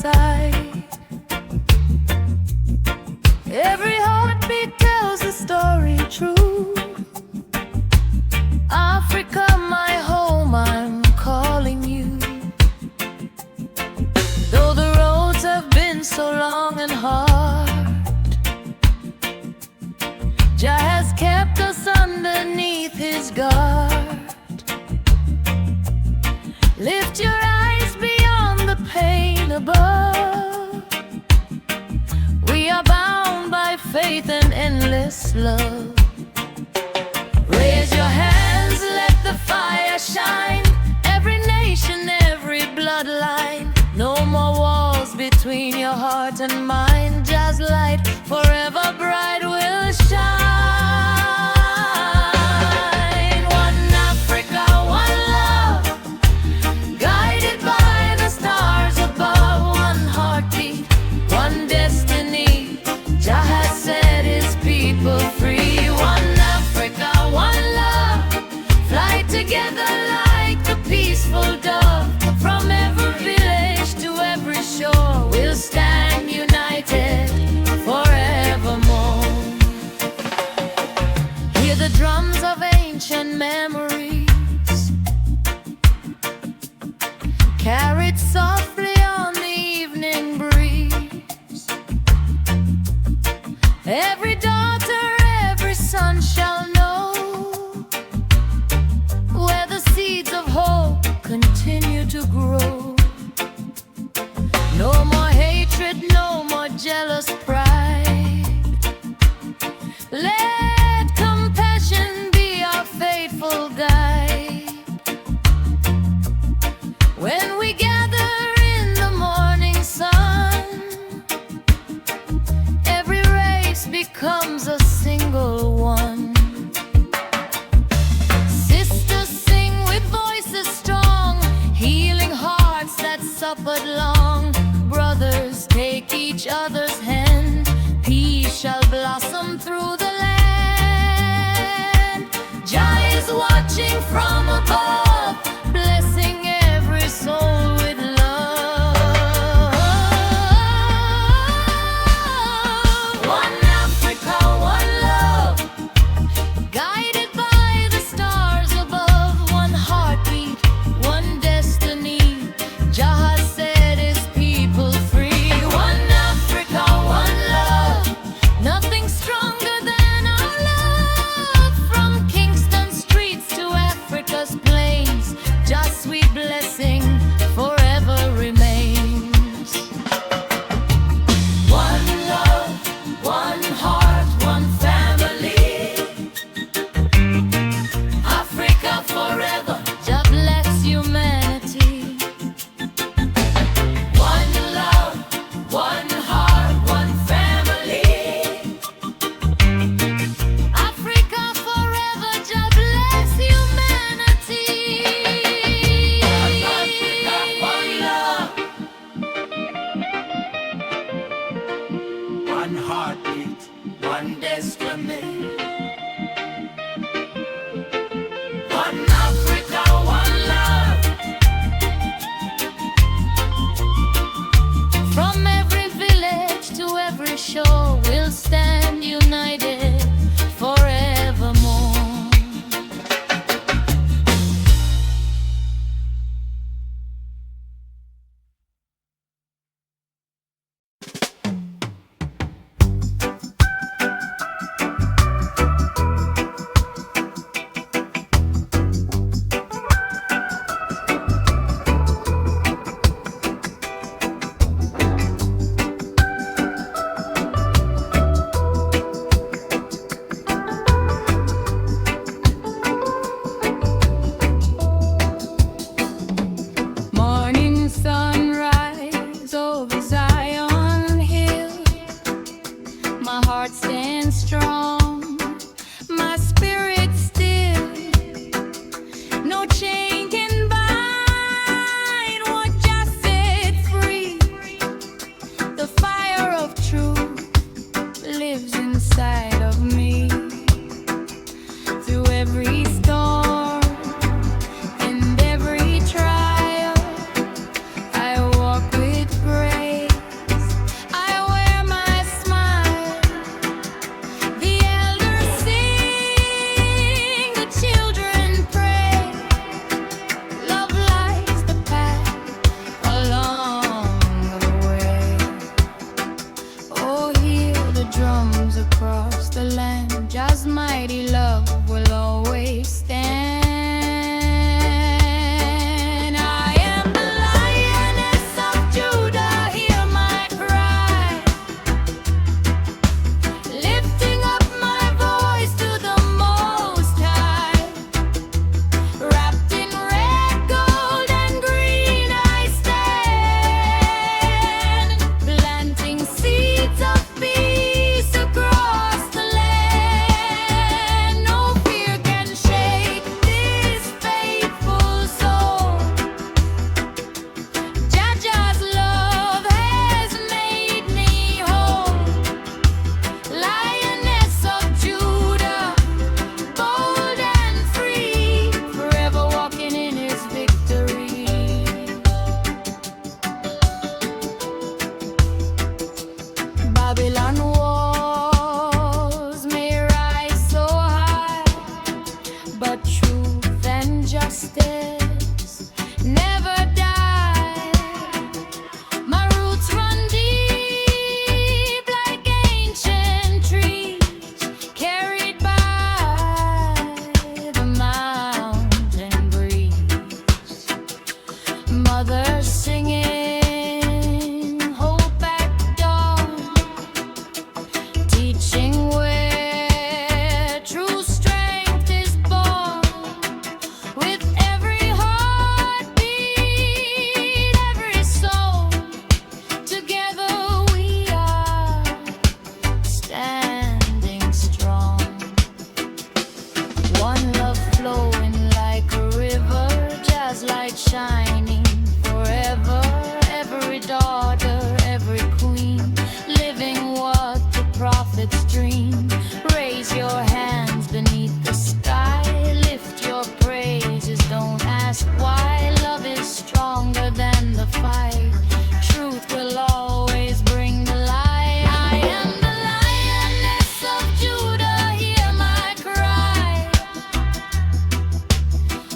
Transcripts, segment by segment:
side. Every heartbeat tells a story true. Africa, my home, I'm calling you. Though the roads have been so long and hard, Jah has kept us underneath His guard. Lift your eyes beyond the pain above. We are bound by faith and endless love. Raise your hands, let the fire shine. Every nation, every bloodline. No more walls between your heart and mine. Just light forever bright will shine. One Africa, one love, guided by the stars above. One heartbeat, one destiny. Jah has set His people free. One Africa, one love, fly together like a peaceful dove. From every village to every shore, we'll stand united forevermore. Hear the drums of ancient memories, carried softly on the evening breeze. Every daughter, every son shall know where the seeds of hope continue to grow. No more hatred, no more jealous pride. Let compassion be our faithful guide. When we gather in the morning sun, every race becomes a single one. Sisters sing with voices strong, healing hearts that suffered long. Brothers take each other's hand, peace shall blossom through the land. Jah is watching from above, blessing every soul with love. One Africa, one love, guided by the stars above. One heartbeat, one destiny. Jah has set His people free. One Africa, one love, nothing stronger than our love. From Kingston streets to Africa's plains, Just sweet blessing forever remains. One love, one heart, one family. Africa forever, Jah bless humanity. One love, one heart, one family. Africa forever, Jah bless humanity. Africa, one love, One heartbeat, one destiny. one Africa, one love. From every village to every shore, we'll stand united forevermore. Morning sunrise over Zion Hill. My heart stands strong, my spirit still. No chain can bind what just set free. The fire of truth lives inside of me. Through every storm and every trial, I walk with grace. for truth and justice never die. My roots run deep like ancient trees, carried by the mountain breeze. Mother singing hope at dawn, teaching where true strength is born. With every heartbeat, every soul, together we are standing strong. One love flowing like a river, jazz light shining forever. Every daughter, every queen, living what the prophets dream. Raise your hands beneath the sky, lift your praises, don't ask why. Love is stronger than the fight, truth will always bring the light. I am the lioness of Judah, hear my cry,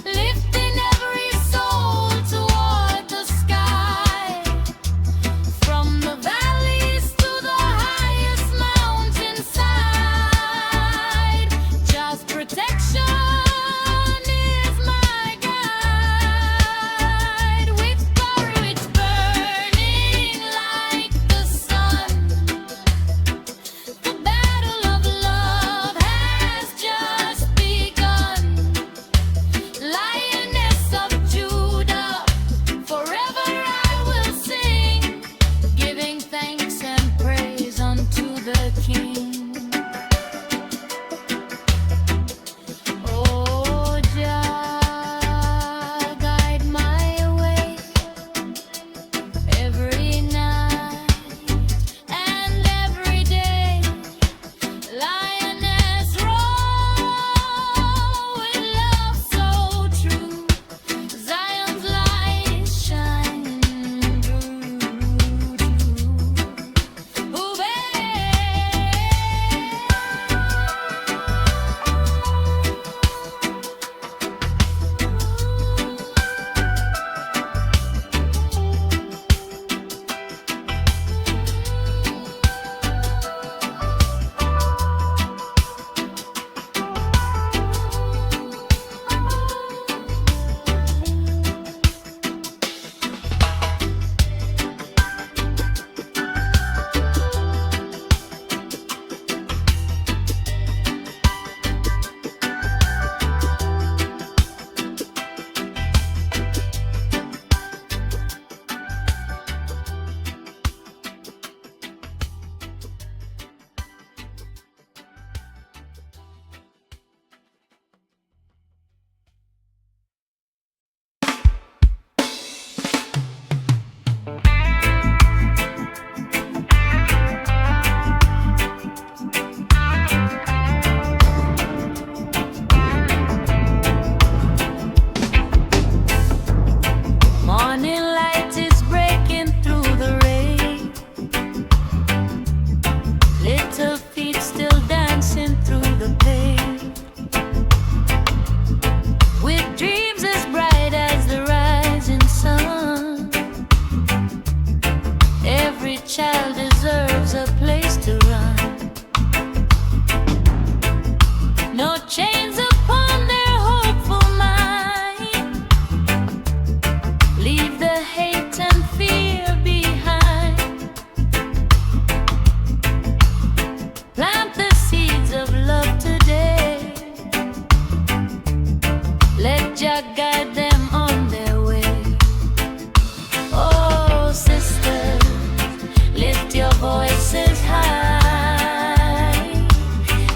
lifting every soul toward the sky. From the valleys to the highest mountainside, just protection is my guide. With courage burning like the sun, the battle of love has just begun. Lioness of Judah, forever I will sing, giving thanks and praise unto the King. Oh, Jah, guide my way every night and every day. Lioness roar with love so true, Zion's light shining through. Ooh, morning light is breaking through the rain, little feet still dancing through the pain, with dreams as bright as the rising sun. Every child deserves a place to run. No chains upon their hopeful mind, leave the hate and fear behind. Plant the seeds of love today, let Jah guide them on their way. Oh, sisters, lift your voices high,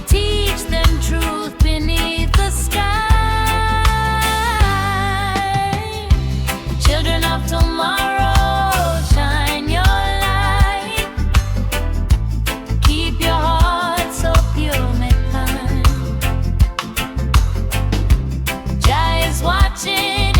teach them truth beneath the sky. Children of tomorrow, shine your light, keep your heart so pure, make mine. Jah is watching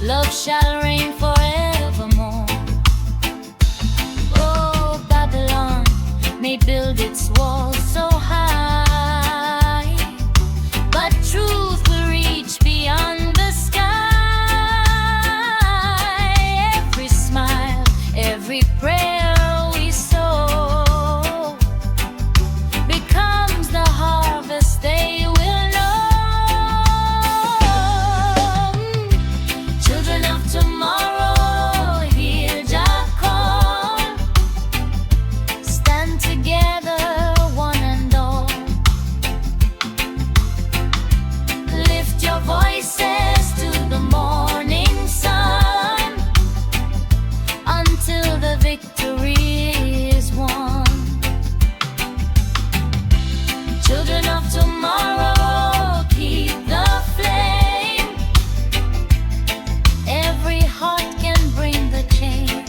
love shall reign forevermore. Oh, Babylon may build its walls so high, but truth will reach beyond the sky. Every smile, every prayer we sow becomes the harvest they will know. Children of tomorrow, hear Jah call. Stand together, one and all. Lift your voices to the morning sun until the victory is won. Children of tomorrow, keep the flame. Every heart can bring the change.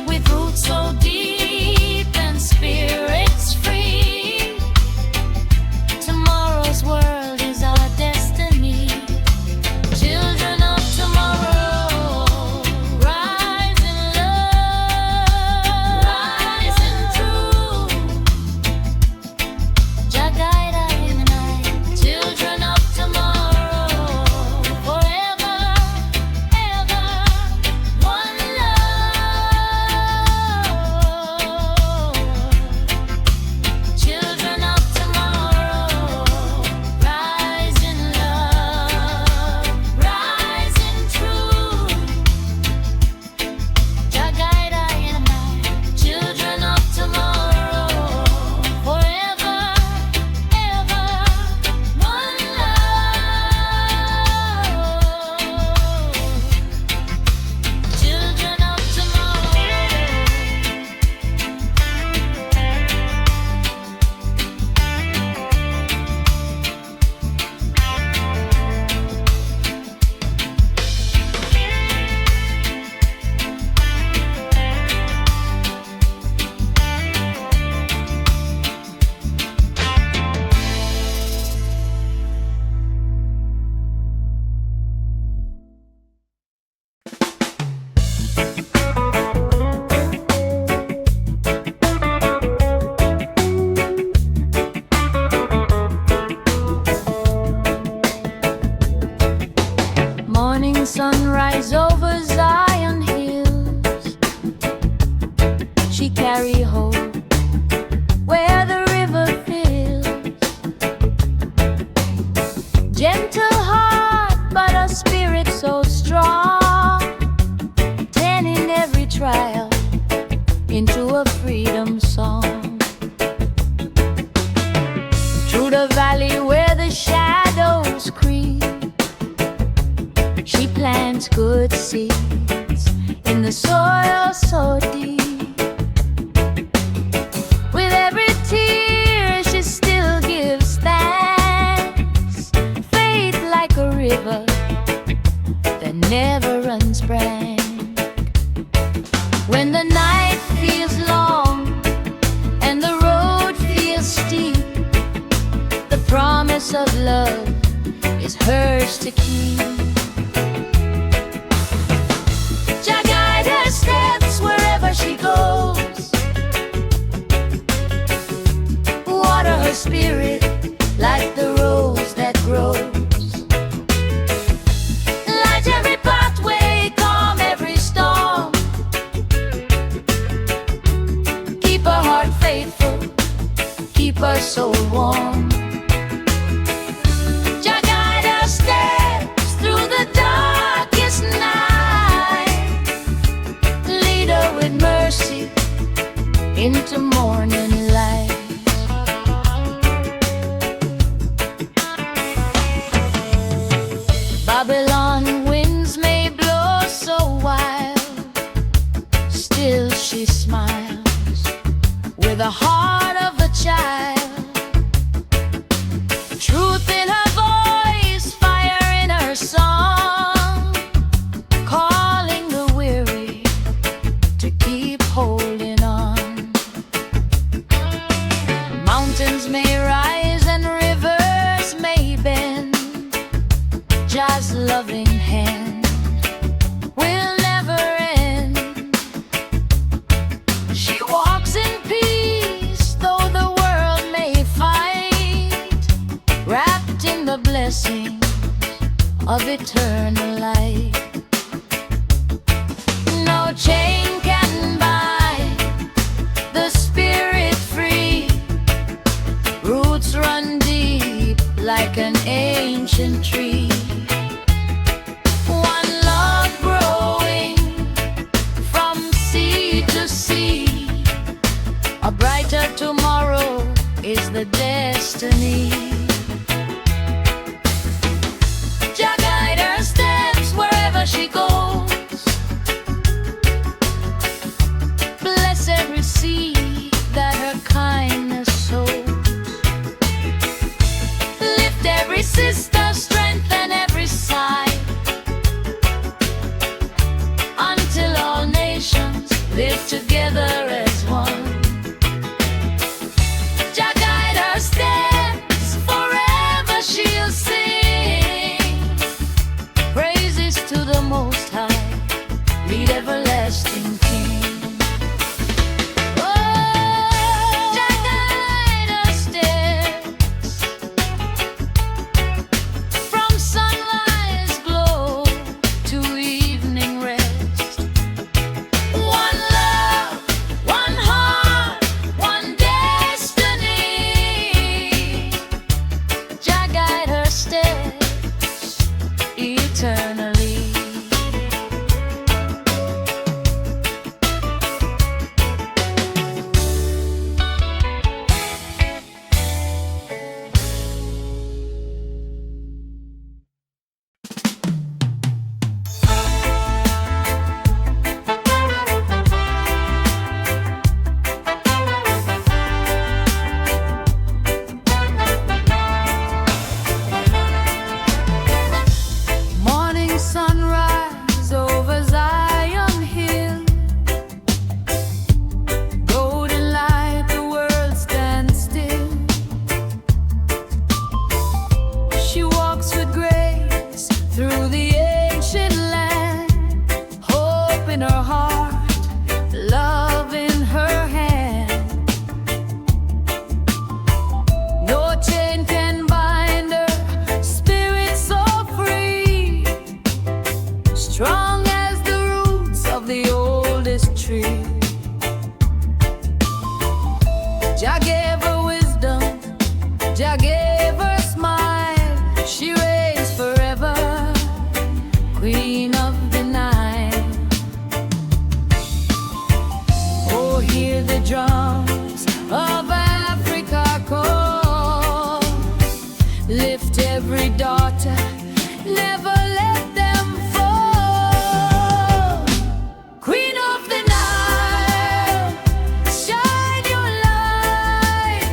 With roots so deep and spirits free, tomorrow's world is our destiny. Children of tomorrow, rise in love, rise in truth. Jah guide us in the night. Children of tomorrow, forever, ever, one love. Children of tomorrow, rise in love, rise in truth. Jah guide us in the night. Children of tomorrow, forever, ever, one love. Children of morning sunrise over Zion hills. She carry hope where the river fills. Gentle heart, but a spirit so strong, turning every trial into a freedom song. Through the valley where the shadows creep, she plants good seeds in the soil so deep. With every tear she still gives thanks. Faith like a river that never runs blank. When the night feels long and the road feels steep, the promise of love is hers to keep. Jah guide her steps wherever she goes. Water her spirit like the rose that grows. Light every pathway, calm every storm. Keep her heart faithful, keep her soul warm. Jah guide her steps through the darkest night. Lead her with mercy into morning light. Babylon winds may blow so wild, still she smiles with the heart of a child. Truth in her voice, fire in her song, calling the weary to keep holding on. Mountains may rise and rivers may bend, Jah's loving hand will never end. She walks in peace, though the world may fight, wrapped in the blessing of eternal light. No chain can bind the spirit free. Roots run deep like an ancient tree. One love growing from sea to sea. A brighter tomorrow is the destiny. Jah guide her steps wherever she goes. Bless every seed that her kindness sows. Lift every sister, strengthen every side, until all nations live together as one. Jah guide her steps, forever she'll sing praises to the Most High, lead everlasting King. Oh, Jah guide her steps from sunrise glow to evening rest. One love, one heart, one destiny. Jah guide her steps eternally. Morning sunrise over Zion Hill. Golden light, the world stands still. She walks with grace through the ancient land. Hope in her heart, love in her hand. No chain can bind her, spirit so free, strong as the roots of the oldest tree. Jah gave her wisdom, Jah gave her smile. She reigns forever, Queen of the Nile. Oh, hear the drums of Africa call. Lift every daughter, never let them fall. Queen of the Nile, shine your light,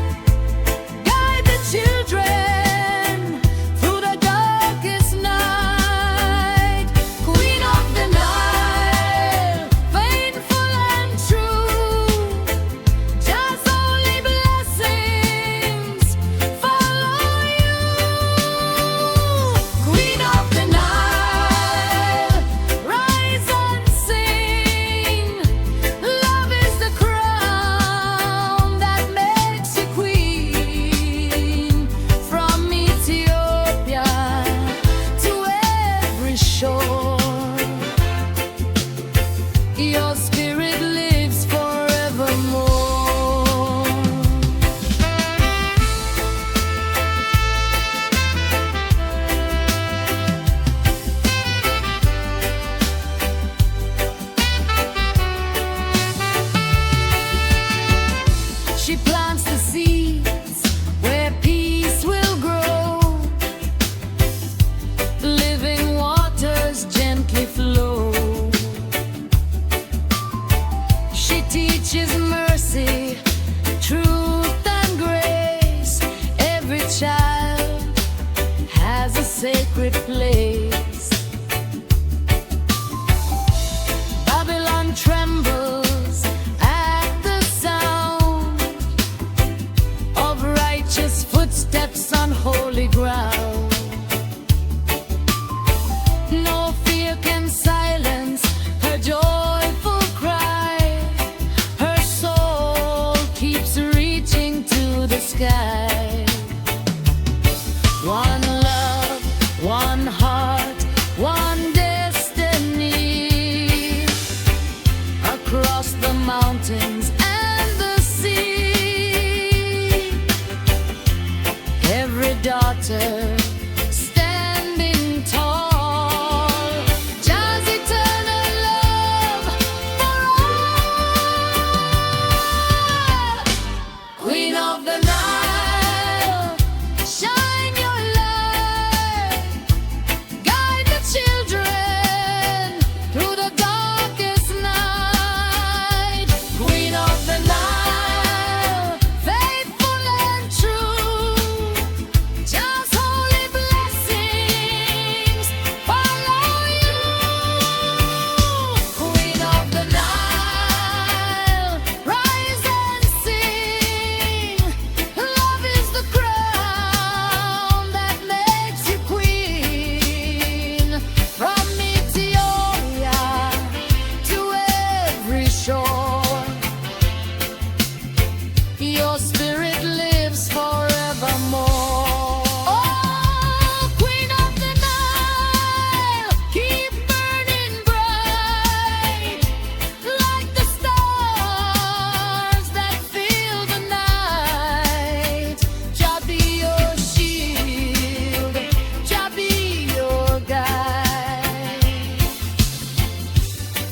guide the children through the darkest night. Queen of the Nile, faithful and true, Jah's only blessings follow you. Queen of the Nile, rise and sing. Love is the crown that makes you queen. From Ethiopia to every shore, your spirit lives forevermore. She plants the seeds where peace will grow. Living waters gently flow. She teaches mercy, truth and grace. Every child has a sacred place. Babylon trembles at the sound of righteous footsteps on holy ground. one heart, one destiny. Across the mountains and the sea, every daughter standing tall, just eternal love for all. Queen of the Nile, shine your light, guide the children through the darkest night. Queen of the Nile, faithful and true, just holy blessings follow you. Queen of the Nile, rise and sing. Love is the crown that makes you queen. From Ethiopia to every shore, your spirit lives forevermore. Oh, Queen of the Nile, keep burning bright, like the stars that fill the night. Jah be your shield, Jah be your guide,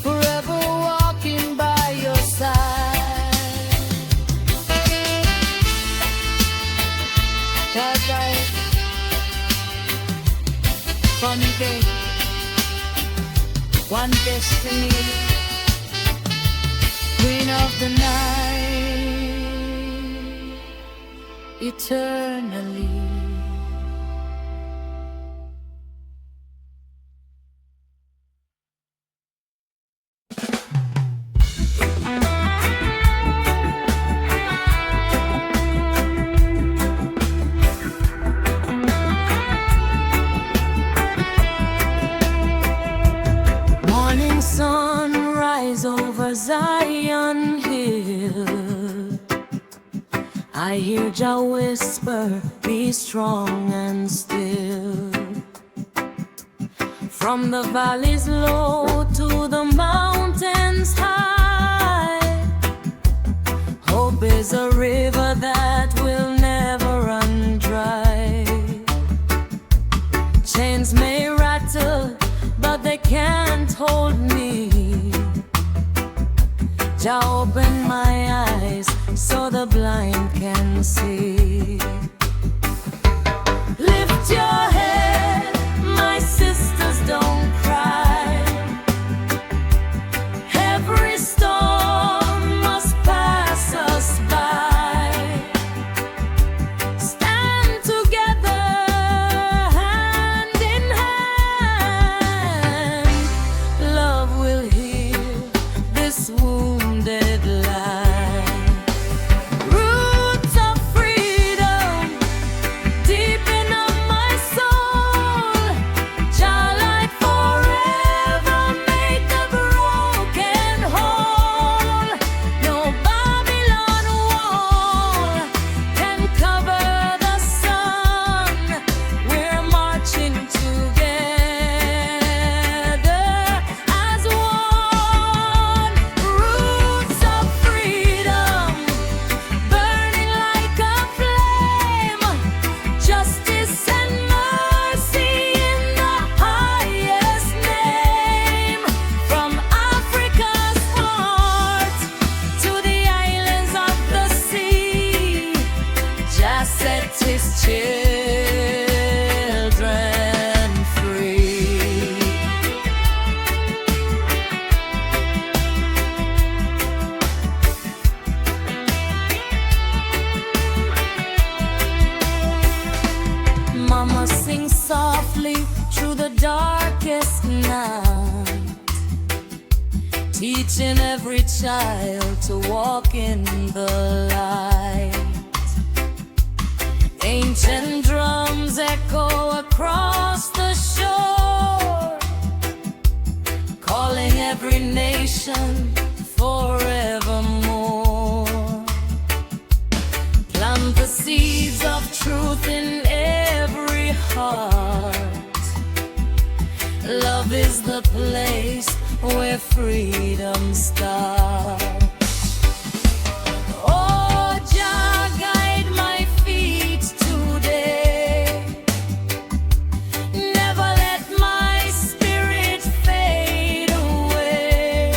forever walking by your side. That's right. One day, one destiny. Queen of the night, eternally. Morning sun rise over Zion Hill. I hear Jah whisper, be strong and still. From the valleys low to the mountains high, hope is a river that will never run dry. Chains may rattle, but they can't hold me. Jah open my eyes so the blind can see. Lift your head, my sisters, don't cry. Every storm must pass us by. Stand together, hand in hand. Love will heal this wounded life. Roots of freedom deep in my soul. Jah light forever make the broken whole. No Babylon wall can cover the sun. We're marching together as one. Roots of freedom burning like a flame. Justice and mercy in the highest name. From Africa's heart to the islands of the sea, just set his children free. Mama sings softly through the darkest night, teaching every child to walk in the light. Ancient drums echo across the shore, calling every nation forevermore. Plant the seeds of truth in every heart. Love is the place where freedom starts. Oh, Jah, guide my feet today. Never let my spirit fade away.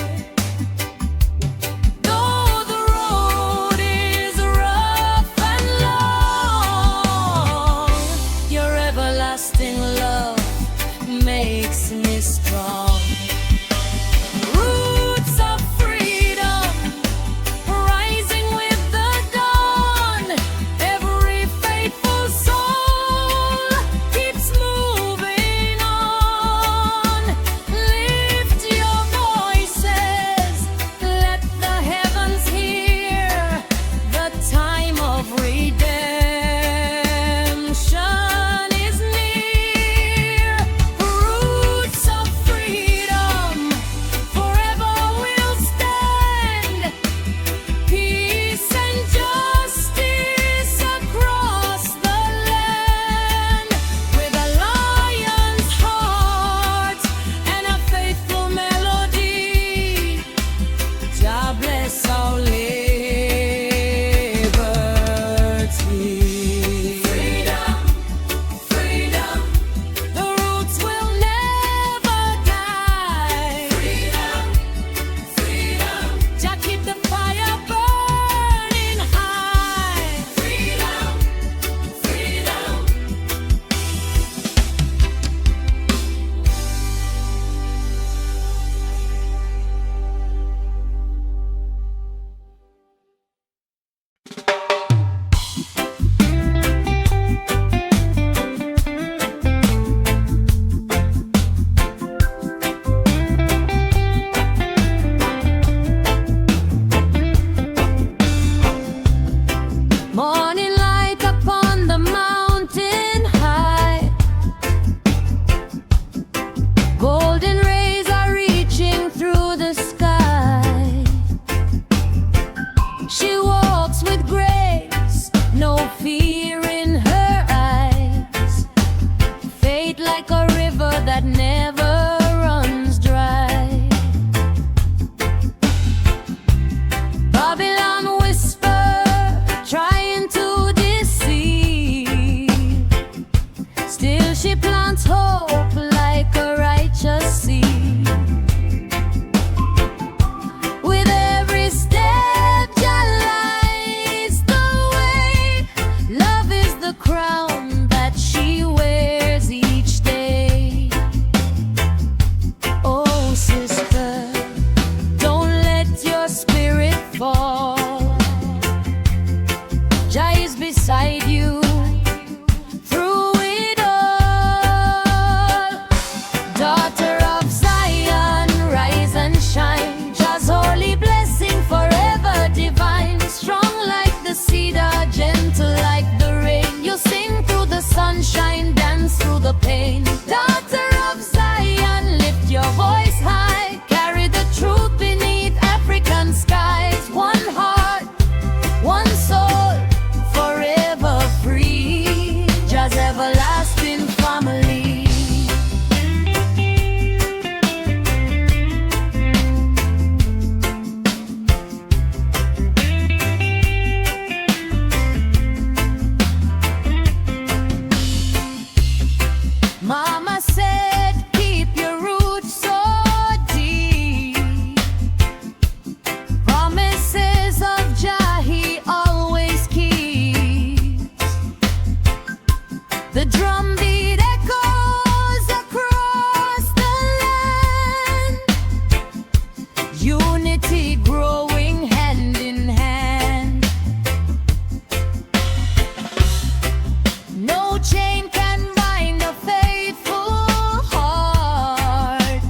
Though the road is rough and long, your everlasting love makes me strong. Roots of freedom, rising with the dawn. Every faithful soul keeps moving on. Lift your voices, let the heavens hear. The time of redemption is near. Roots of freedom, forever will stand. Peace and justice across the land. With a lion's heart and a faithful melody, Jah bless our liberty. Freedom, freedom, the roots will never die. Freedom, freedom, Jah keep the fire burning high. Freedom, freedom. Morning light upon the mountain high. Golden rays are reaching through the sky. She walks with grace, no fear in her eyes. Faith like a river that never runs dry. Babylon whisper, trying to deceive. Still she plants hope like a righteous seed. With every step, Jah lights the way. Love is the crown that she wears each day. Oh, sister, don't let your spirit fall. Jah is beside you through it all. Daughter of Zion, rise and shine. Jah's holy blessing forever divine. Strong like the cedar, gentle like the rain. You sing through the sunshine, dance through the pain. Daughter of Zion, lift your voice high. Carry the truth beneath African skies. One heart, one soul, forever free. Jah's everlasting family. Mama said, keep your roots so deep. Promises of Jah he always keeps. The drumbeat echoes across the land. Unity growing hand in hand. No chain can bind a faithful heart.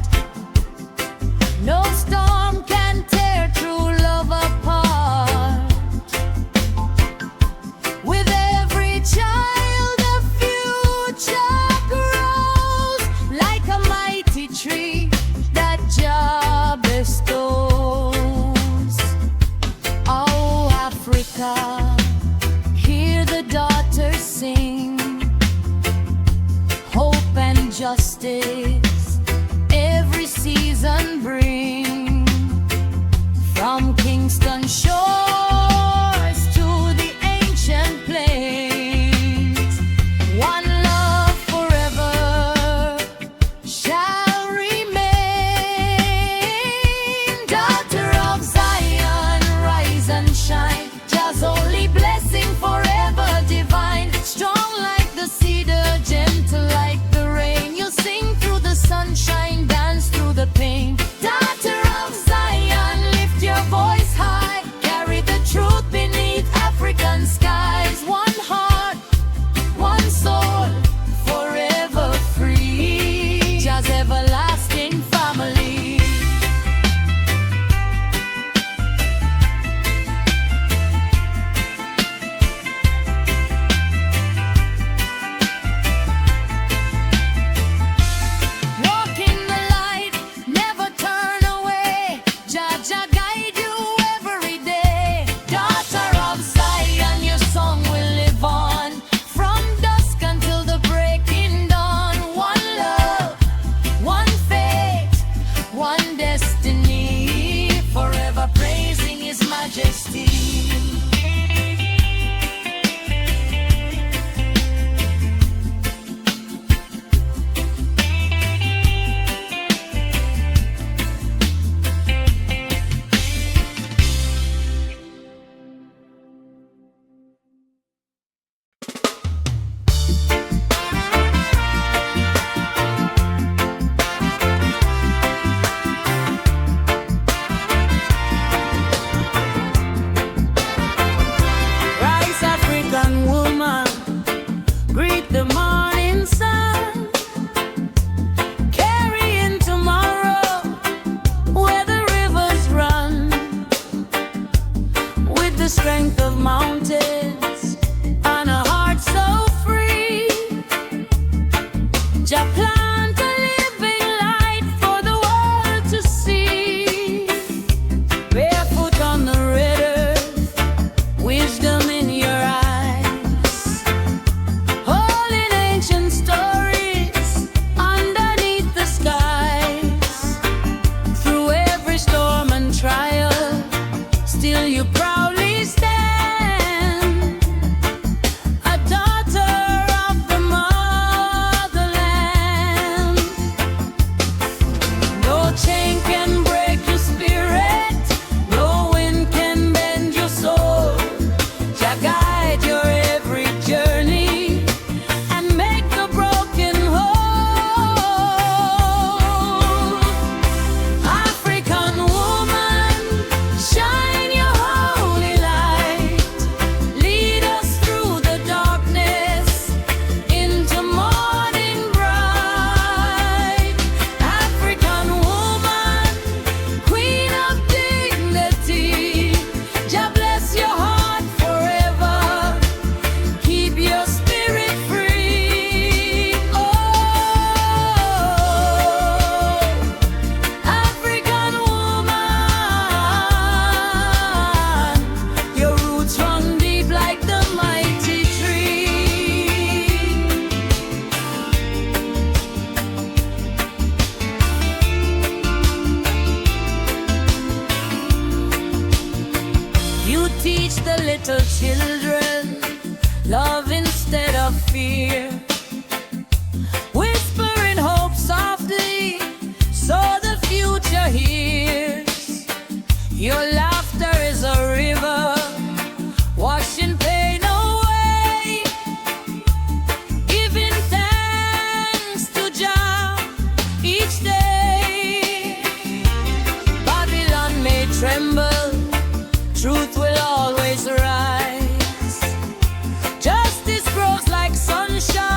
No storm can tear true love apart. With every child, a future grows like a mighty tree that Jah bestows. Oh, Africa, hear the daughters sing. Hope and justice every season bring. From Kingston shores to the ancient plains, one love forever shall remain. Daughter of Zion, rise and shine. Just only blessing forever divine. Strong like the cedar, gentle like the rain. You sing through the sunshine, dance through the pain. Daughter of Zion, lift your voice high. Carry the truth beneath African skies. One heart, one soul, forever free. Just everlasting family. Walk in the light, never turn away. Jah Jah guide you every day. Daughter of Zion, your song will live on from dusk until the breaking dawn. One love, one faith, one destiny. Forever praising His majesty. Rise, African woman, greet the morning sun. Carrying tomorrow where the rivers run. With the strength of mountains and a heart so free, Jah plant a living light for the world to see. Barefoot on the red earth, wisdom in your eyes, holding ancient stories underneath the skies. Through every storm and trial, still you proudly stand, a daughter of the motherland. No chain can break your spirit, no wind can bend your soul. Jah guide your every journey and make the broken whole. African woman, shine your holy light. Lead us through the darkness into morning bright. African woman, queen of dignity. Jah bless your heart forever. Keep your spirit free. Oh, African woman, your roots run deep like the mighty tree. You teach the little children love instead of fear, whispering hope softly so the future hears. Your laughter is a river, washing pain away, giving thanks to Jah each day. Babylon may tremble, truth will always rise. Justice grows like sunshine.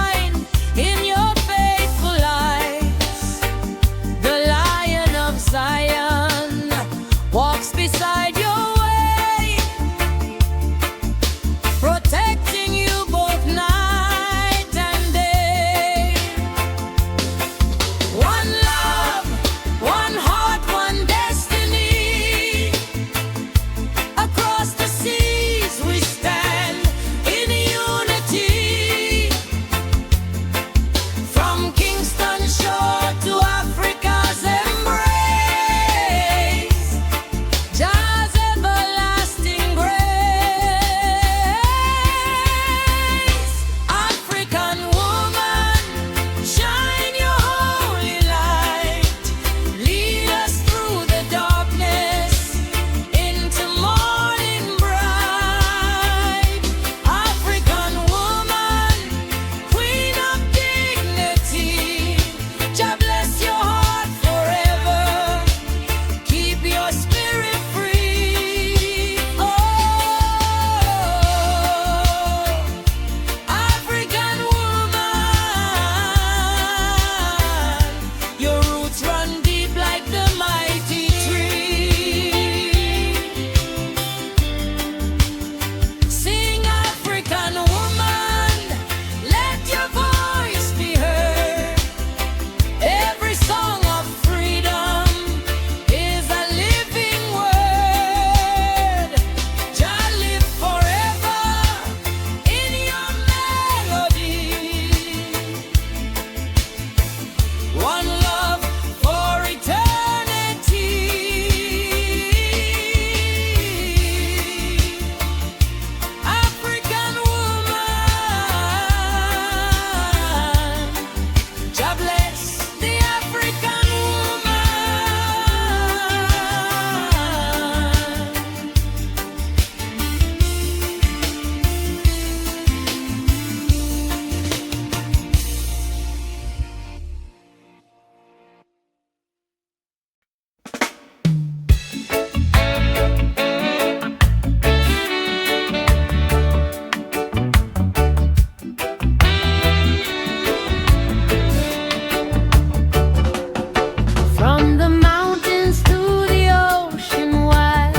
From the mountains to the ocean wide,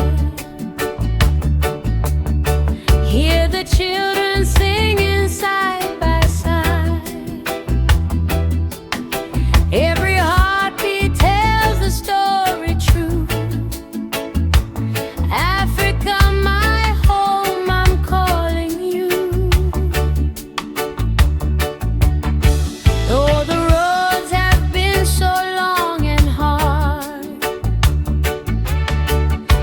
hear the children singing side by side. Every heartbeat tells the story true. Africa, my home, I'm calling you. Though the roads have been so long and hard,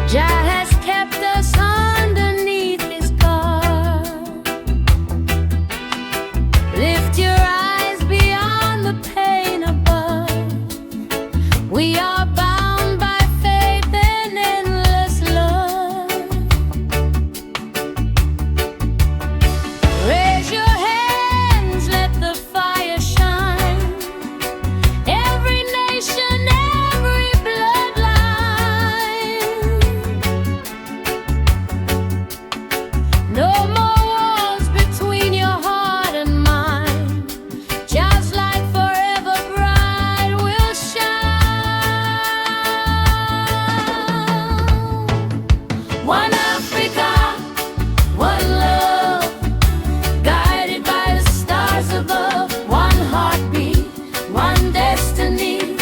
Jah has kept us underneath His guard. Lift your eyes beyond the pain above. We are bound by faith and endless love. Raise your hands, let the fire shine. Every nation, every bloodline. No more walls between your heart and mine. Just like forever bright will shine. One Africa, one love, guided by the stars above. One heartbeat, one destiny.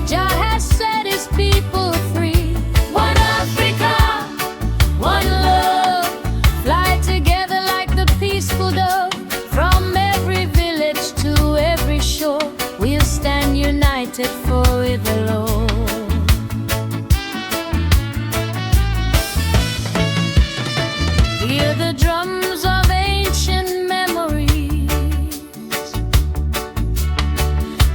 Jah has set His people free. One Africa, one love, fly together like the peaceful dove. From every village to every shore, we'll stand united for the Lord. Hear the drums of ancient memories,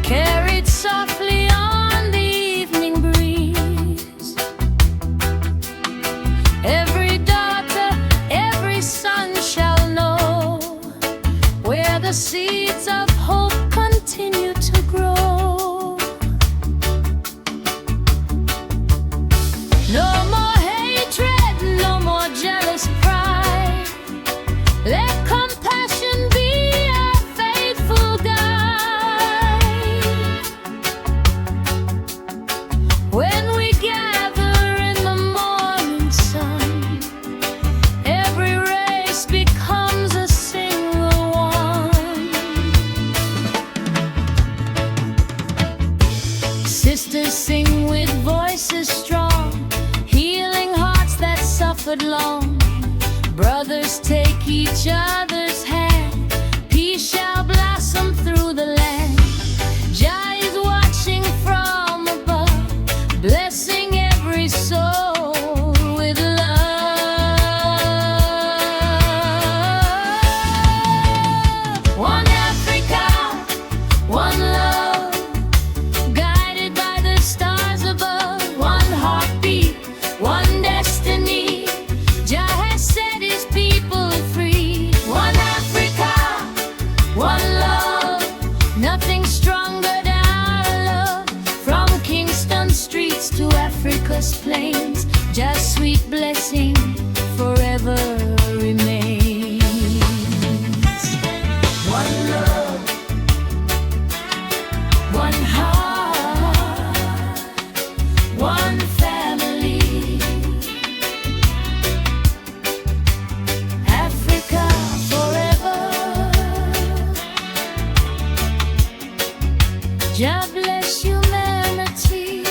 carried softly on the evening breeze. Every daughter, every son shall know where the seeds of hope continue to grow. No more hatred, no more jealous pride. Let compassion be our faithful guide. When we gather in the morning sun, every race becomes a single one. Sisters sing with voices strong, healing hearts that suffered long. Brothers take each other's hand, peace shall blossom through the land. Jah is watching from above, blessing every soul with love. One Africa, one love, guided by the stars above. One heartbeat, one destiny. Jah has set His people free. One Africa, one love, nothing stronger than our love. From Kingston streets to Africa's plains, Jah's sweet blessing forever remains. One love, one heart, one family. Africa forever. Jah bless humanity.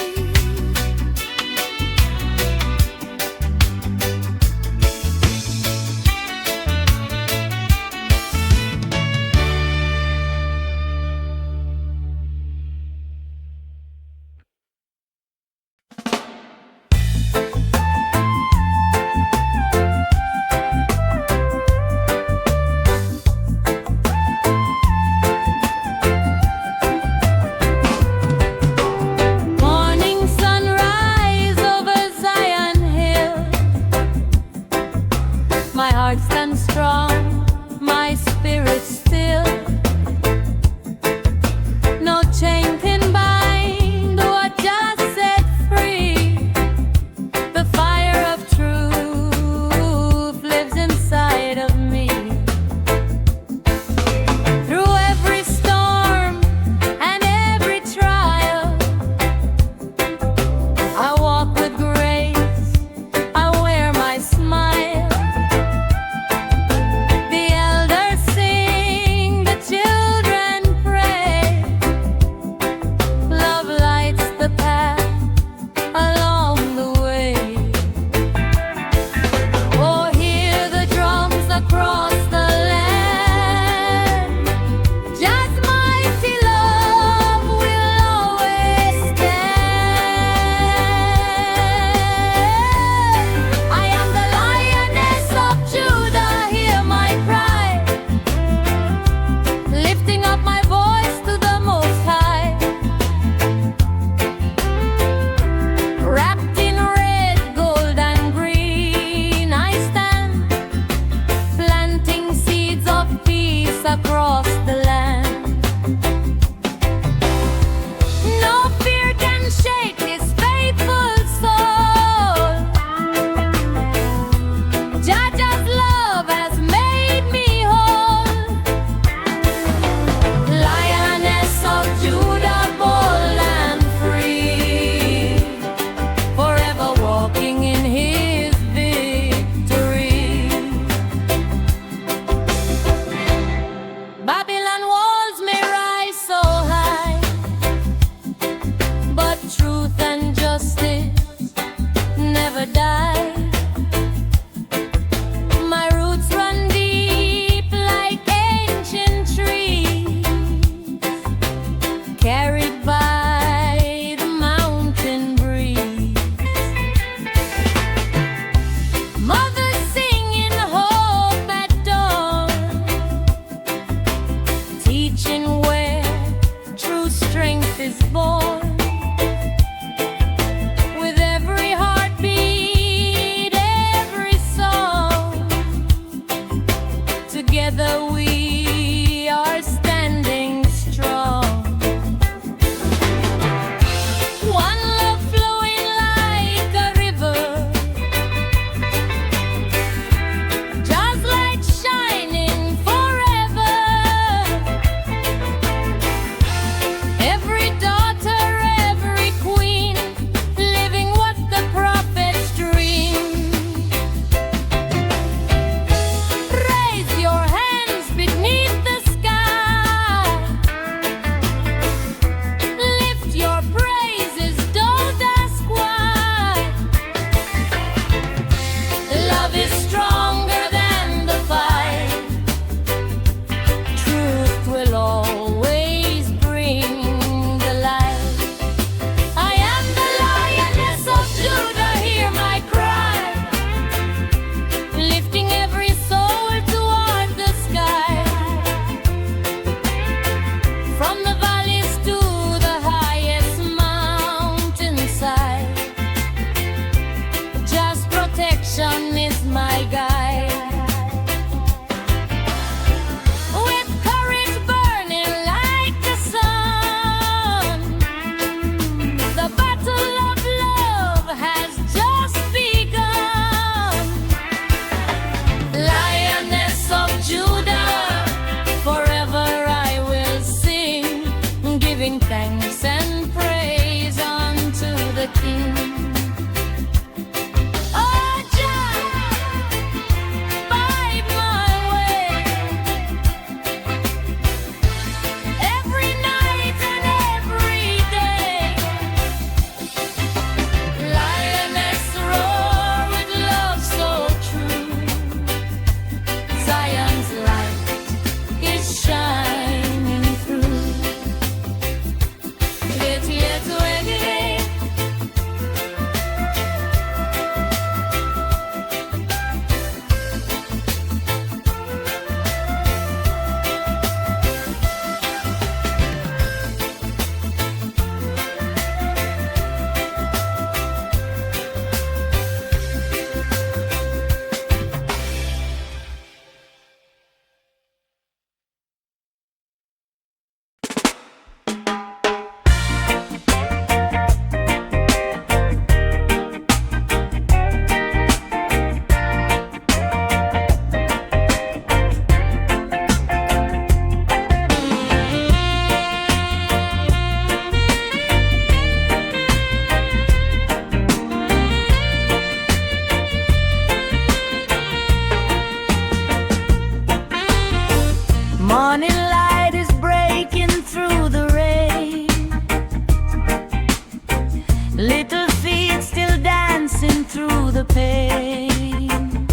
Little feet still dancing through the pain,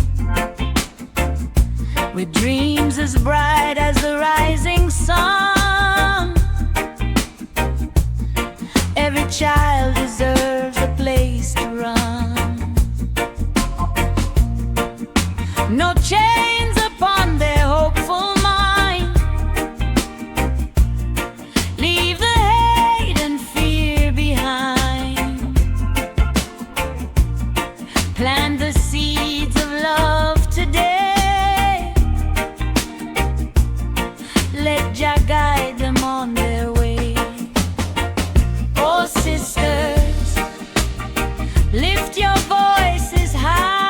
with dreams as bright as the rising sun. Every child deserves a place to run. No chains upon their hopeful mind. Leave the hate and fear behind. Plant the seeds of love today. Let Jah guide them on their way. Oh sisters, lift your voices high.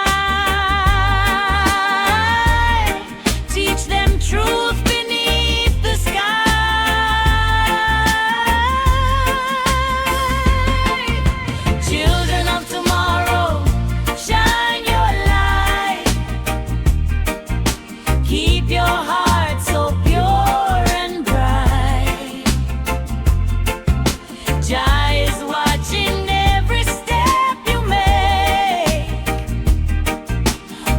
Teach them truth beneath the sky. Children of tomorrow, shine your light. Keep your heart so pure and bright. Jah is watching every step you make.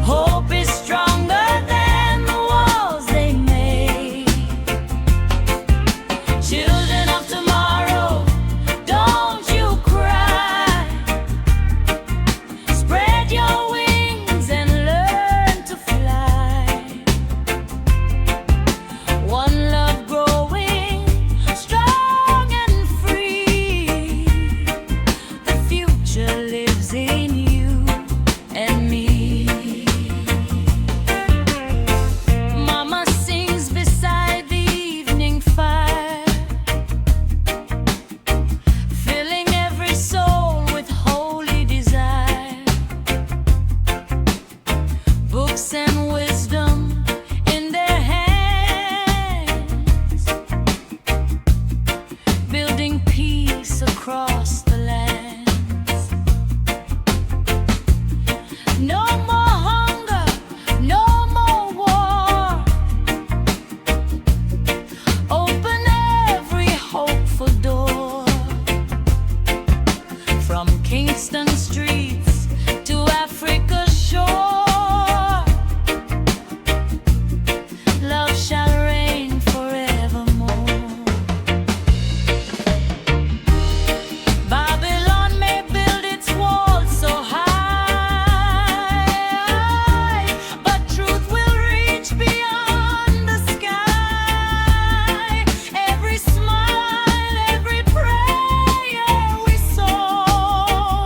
Hope is stronger than the walls they make. Children of tomorrow, don't you cry. Spread your wings and learn to fly. One love growing strong and free. The future lives in you and me. Mama sings beside the evening fire, filling every soul with holy desire. Books and wisdom in their hands, building peace across the lands. No more hunger, no more war. Open every hopeful door. From Kingston streets to Africa's shore, love shall reign forevermore. Babylon may build its walls so high, but truth will reach beyond the sky. Every smile, every prayer we sow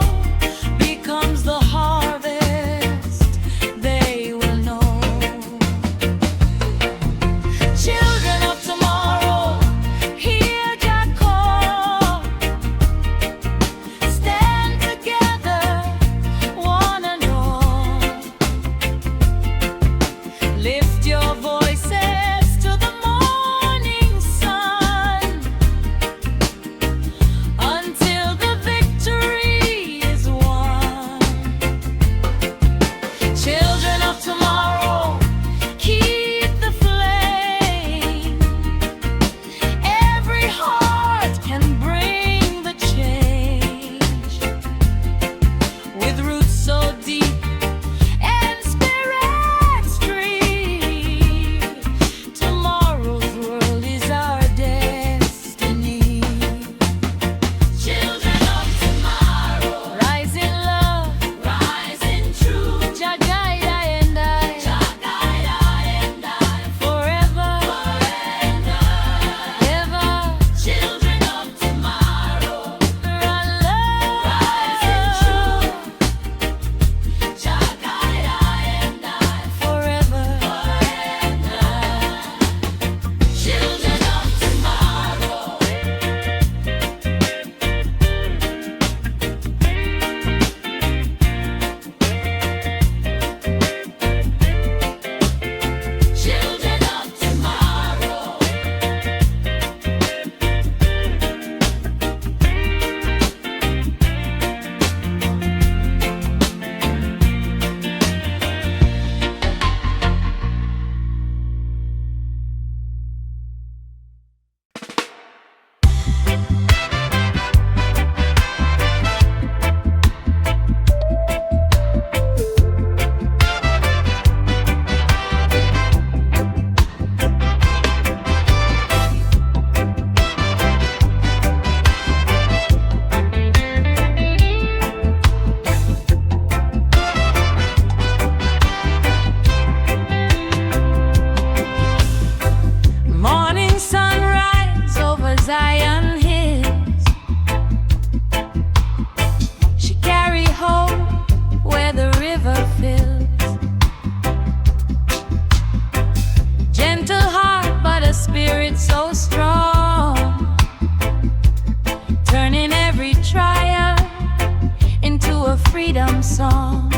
freedom song.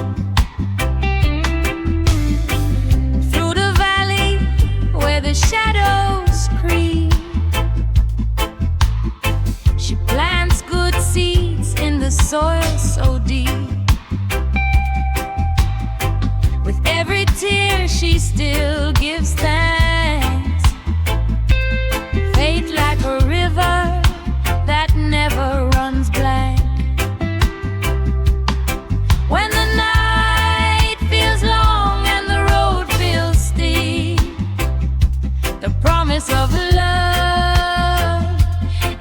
Through the valley where the shadows creep, she plants good seeds in the soil so deep. With every tear she still gives thanks. Faith like a river that never runs blank. When the night feels long and the road feels steep, the promise of love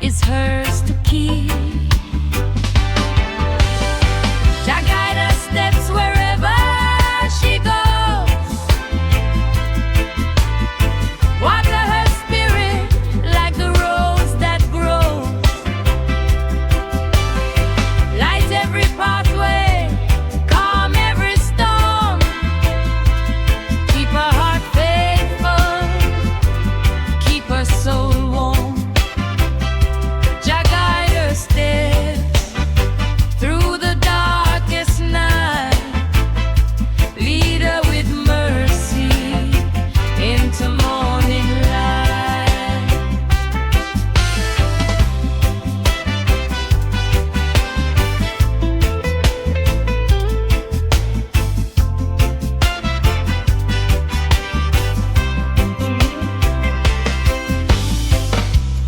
is hers to keep. Jah guide her steps wherever she goes. Water her spirit like the rose that grows. Light every pathway, calm every storm. Keep her heart faithful, keep her soul warm. Jah guide her steps through the darkest night. Lead her with mercy into morning light.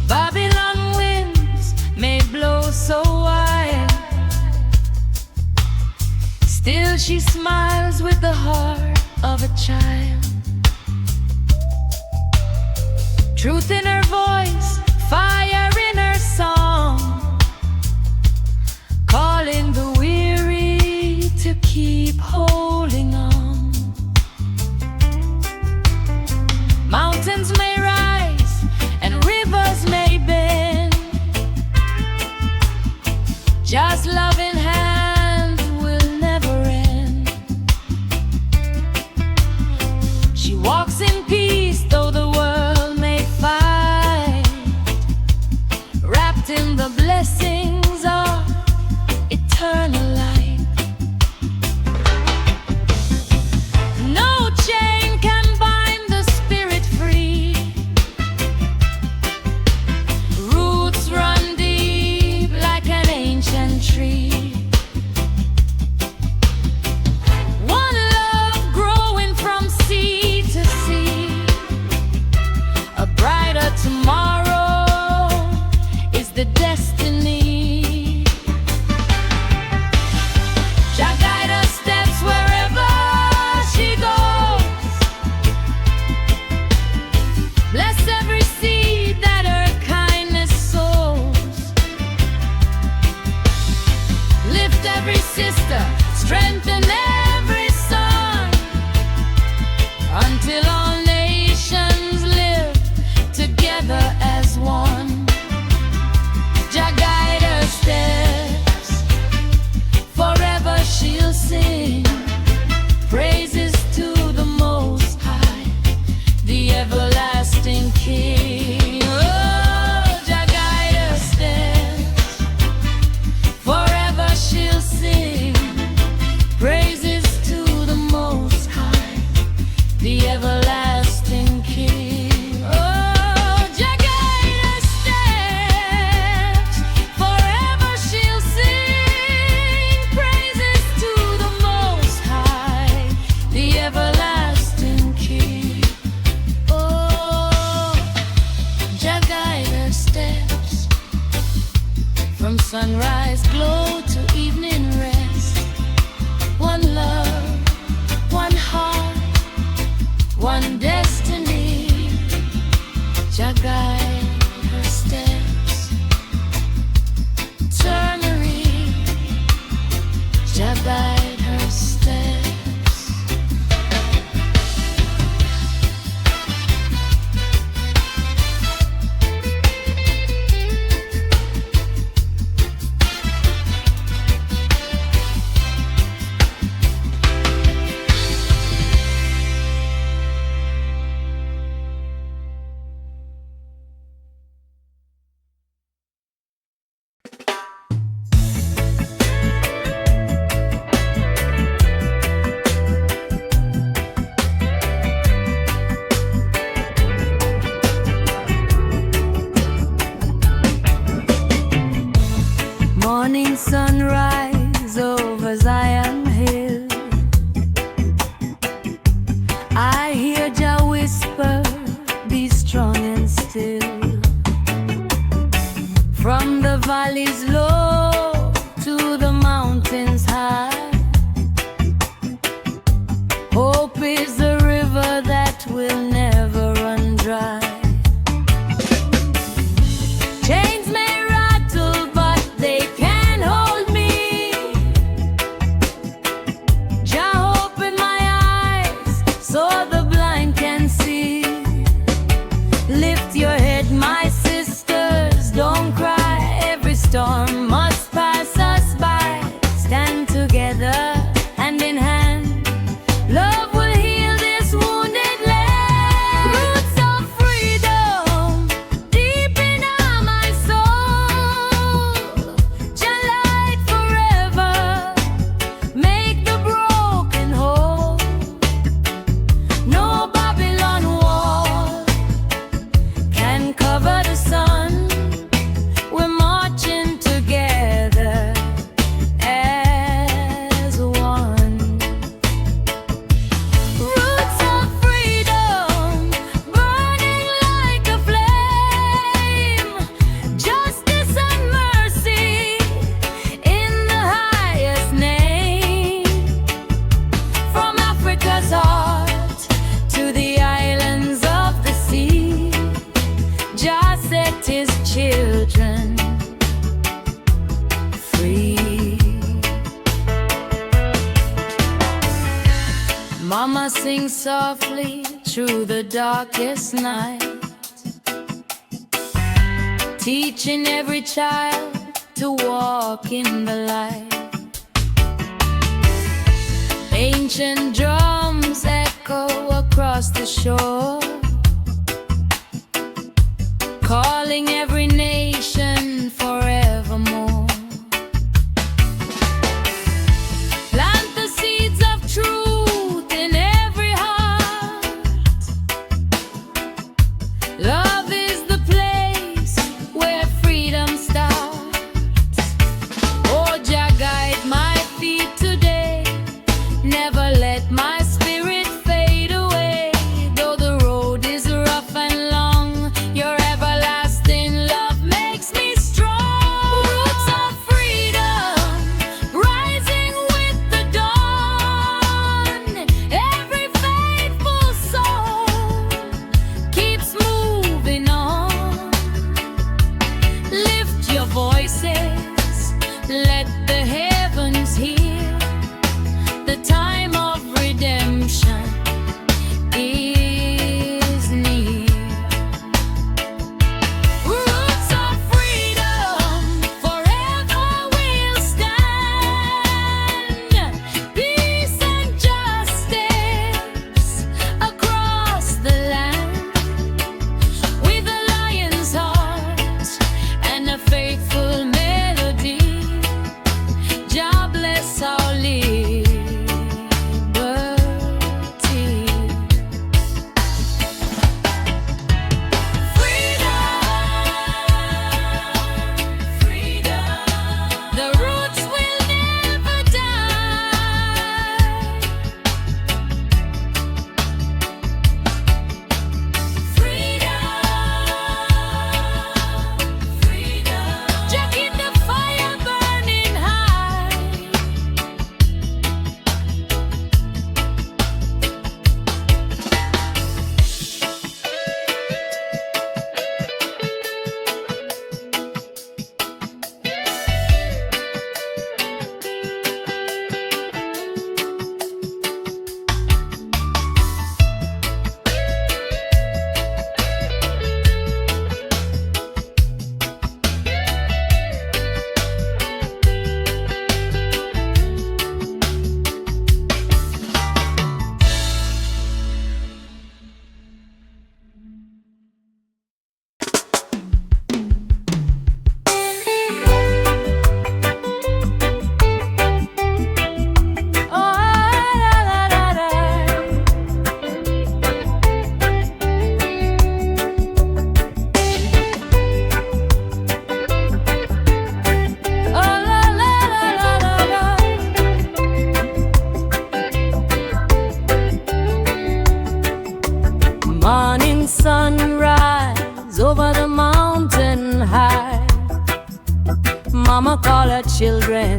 Babylon winds may blow so wild, still she smiles with the heart of a child. Truth in her voice, fire in her song, calling the weary to keep holding on. Mountains may rise and rivers may bend, just loving hand will never end. She walks in peace though the world may fight, wrapped in the blessings of eternal light. No chain can bind the spirit free. Roots run deep like an ancient tree. One love growing from sea to sea. A brighter tomorrow is the destiny. Jah guide her steps wherever she goes. Bless every seed that her kindness sows. Lift every sister, strengthen every son, until all nations live together as one. Jah guide her steps, forever she'll sing praises to the Most High, the everlasting King. Oh, Jah guide her steps, forever she'll sing praises to the Most High, the everlasting King. Oh, Jah guide her steps, forever she'll sing praises to the Most High, the everlasting King. Oh, Jah guide her steps, from sunrise glow to evening rest. One love, one heart, one destiny. Jah guide her steps. Turnery, Jah guide her steps. Morning sunrise over Zion Hill. I hear Jah whisper, be strong and still. From the valleys low to the mountains high, hope is the river that will never run dry. Chains may rattle, but they can't hold me. Jah open my eyes so the blind can see. Lift your head, my sisters, don't cry. Every storm must pass us by. Stand together, hand in hand. Love will heal this wounded land. Roots of freedom deep in my soul. Jah light forever, make the broken whole. No Babylon wall can cover the sun. We're marching together as one. Roots of freedom burning like a flame. Justice and mercy in the highest name. From Africa's heart to the islands of the sea, Jah set his children free. Mama sings softly through the darkest night, teaching every child to walk in the light. Ancient drums echo across the shore, calling every nation forevermore. Plant the seeds of truth in every heart. Love is the place where freedom starts. Oh, Jah guide my feet today. Never let my spirit fade away. Though the road is rough and long, your everlasting love makes me strong. Roots of freedom rising with the dawn. Every faithful soul keeps moving on. Lift your voices, let the heavens hear. The time of redemption is near. Roots of freedom forever will stand. Peace and justice across the land. With a lion's heart and a faithful melody, Jah bless our liberty. Freedom, the roots will never die. Freedom, Jah keep the fire burning high. children,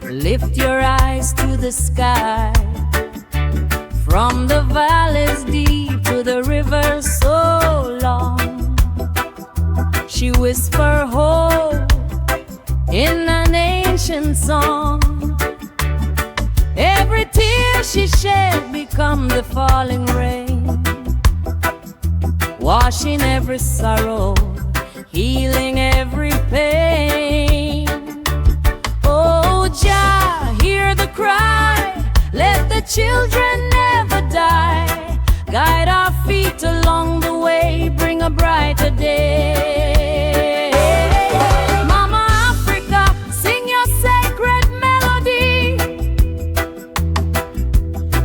lift your eyes to the sky. From the valleys deep to the rivers so long, she whispered hope in an ancient song. Every tear she shed become the falling rain, washing every sorrow, healing every pain. Oh Jah, hear the cry, let the children never die. Guide our feet along the way, bring a brighter day. Mama Africa, sing your sacred melody.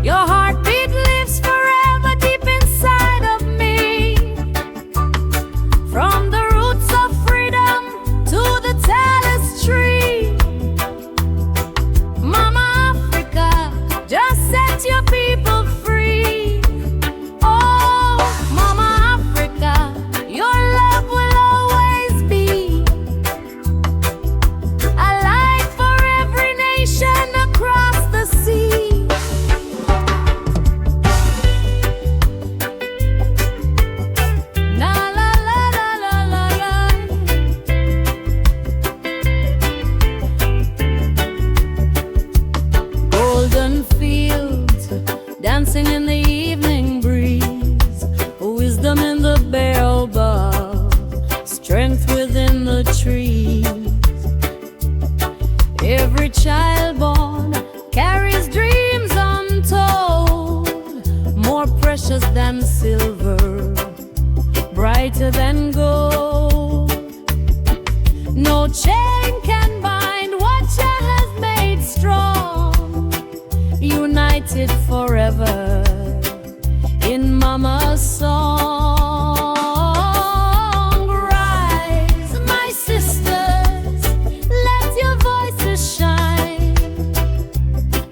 Your heartbeat lives forever deep inside of me. From the roots of freedom to the tallest tree, Mama Africa, just set your people free. Oh, Mama Africa, your love will always be a light for every nation across the sea. La la la la la la la. Golden fields dancing in the evening breeze, wisdom in the baobab, strength within the trees. Every child born carries dreams untold, more precious than silver, brighter than gold. No chain can bind what Jah has made strong, united forever in Mama's song. Rise, my sisters, let your voices shine.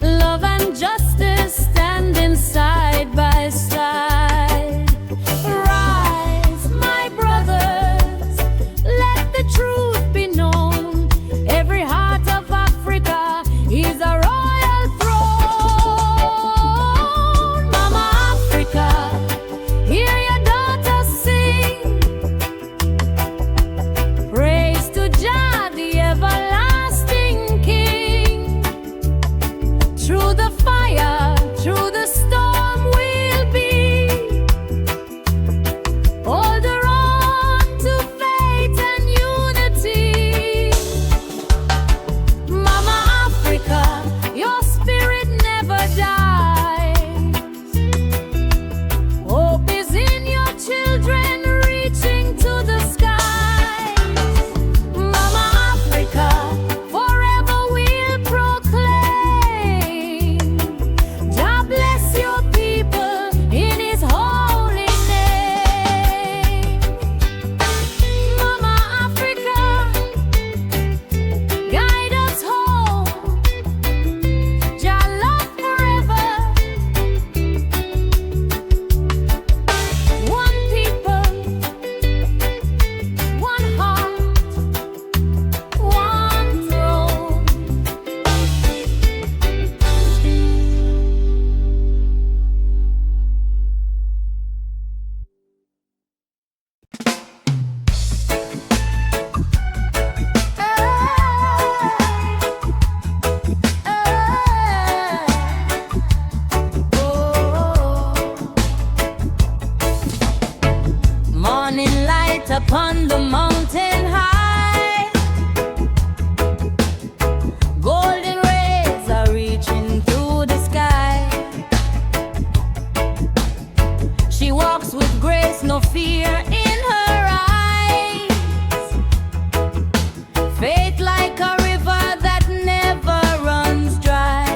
Love and justice standing side by side. Rise, my brothers, let the truth be known. Every heart of Africa is a royal throne. Mama Africa, hear your daughters sing. Praise to Jah, the everlasting King. Through the fire, through the storm we'll be. Hold on to faith and unity. Mama Africa, your spirit never dies. Hope is in your children reaching to the skies. Mama Africa, forever we'll proclaim. Jah bless your people in His holy name. Mama Africa, guide us home. Jah love forever. One people, one heart, one throne. Morning light upon the mountain high, golden rays are reaching through the sky. She walks with grace, no fear in her eyes. Faith like a river that never runs dry.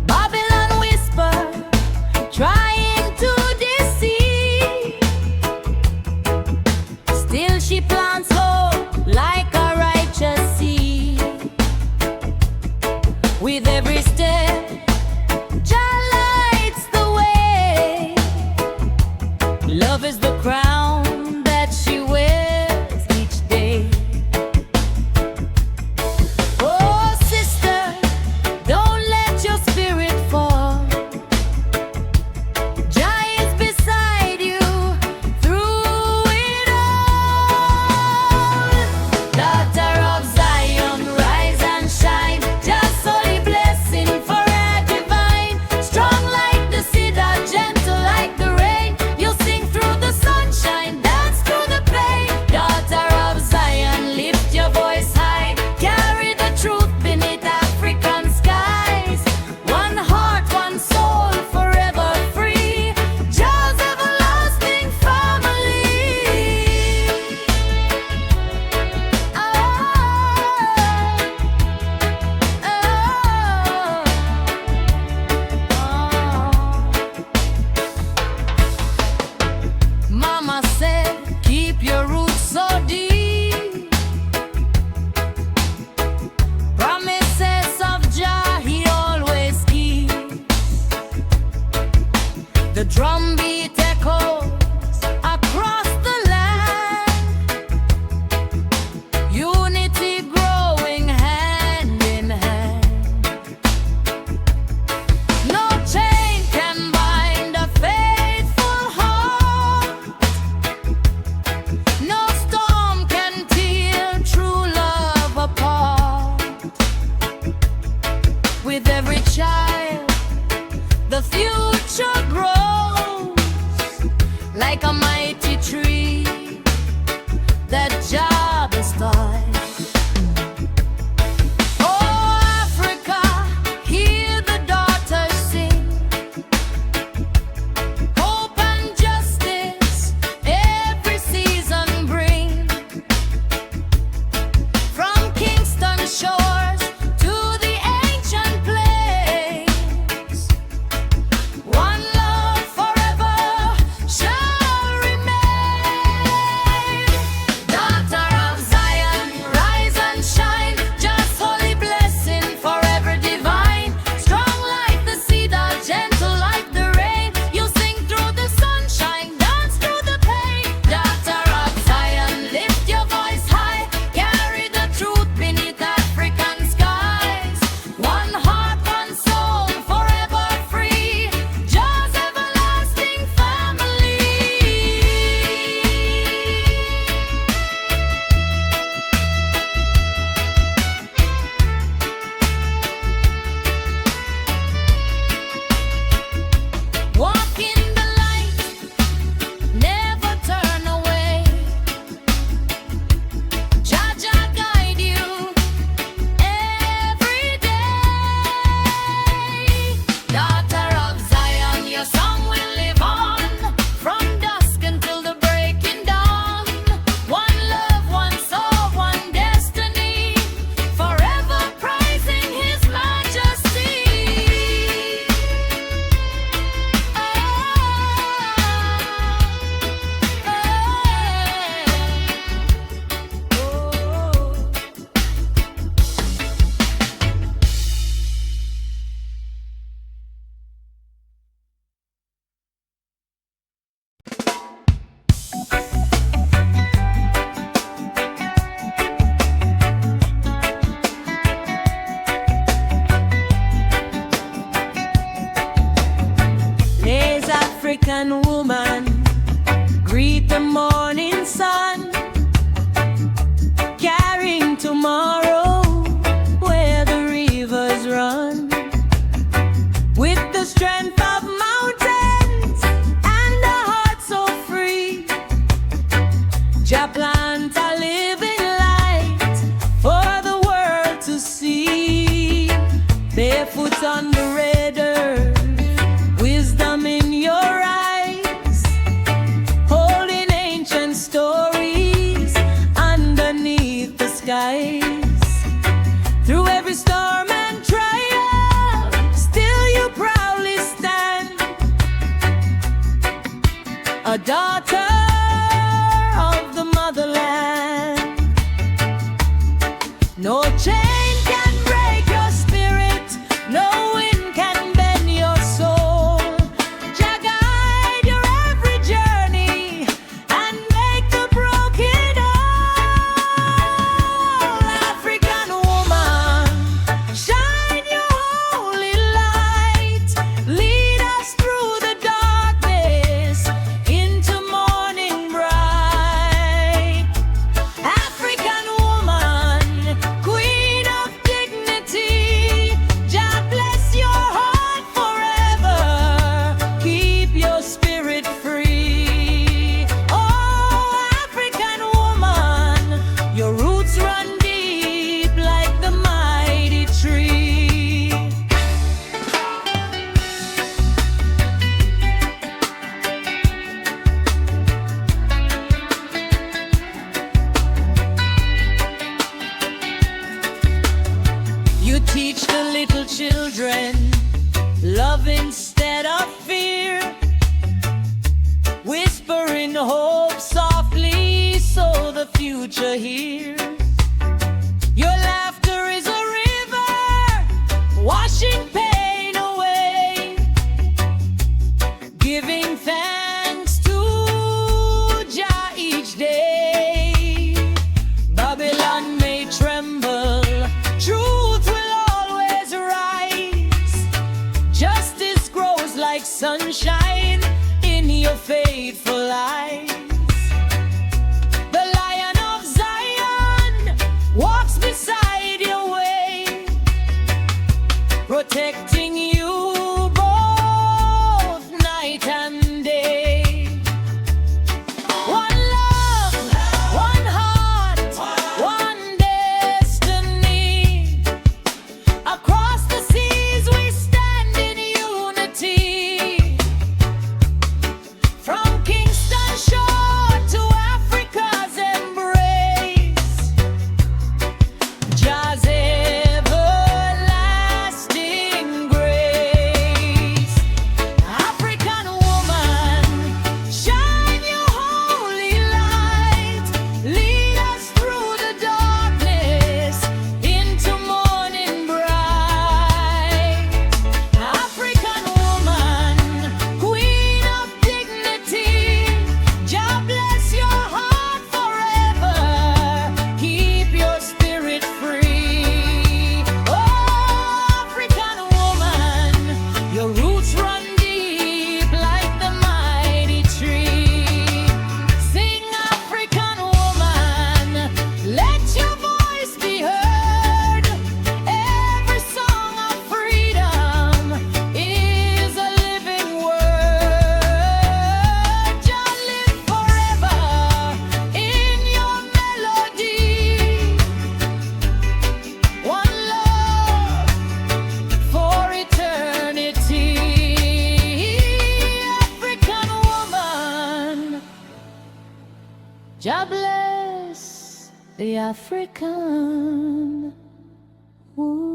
Babylon whisper, trying to deceive. Still she plants hope like a righteous seed. With every step, Jah lights the way. Love is the crown that she wears each day. sit on the red earth, wisdom in your eyes, holding ancient stories underneath the skies. Through every storm and trial, still you proudly stand, a daughter of the motherland. No chain can break your spirit, no wind can bend your soul. Jah guide your every journey and make the broken whole. African woman, shine your holy light, lead us through the darkness into morning bright. African woman, queen of dignity, Jah bless your heart forever, keep your spirit free. Oh, African woman, your roots run deep like the mighty tree. You teach the little children love instead of fear, whispering hope softly so the future hears. Your laughter is a river, washing pain away, giving thanks to Jah each day. Babylon may tremble, truth will always rise. Justice grows like sunshine in your faithful eyes. The Lion of Zion walks beside your way, protecting you both night and day. One love, one heart, one destiny. Across the seas we stand in unity, from Kingston shore to Africa's embrace. Jah's everlasting grace. African woman, shine your holy light, lead us through the darkness into morning bright. African woman, queen of dignity, Jah bless your heart forever, keep your spirit free. Oh, African woman, your roots run deep like the mighty tree. Sing, African woman, let your voice be heard. Every song of freedom is a living word. Jah live forever in your melody. One love for eternity. African woman, Jah bless the African woman.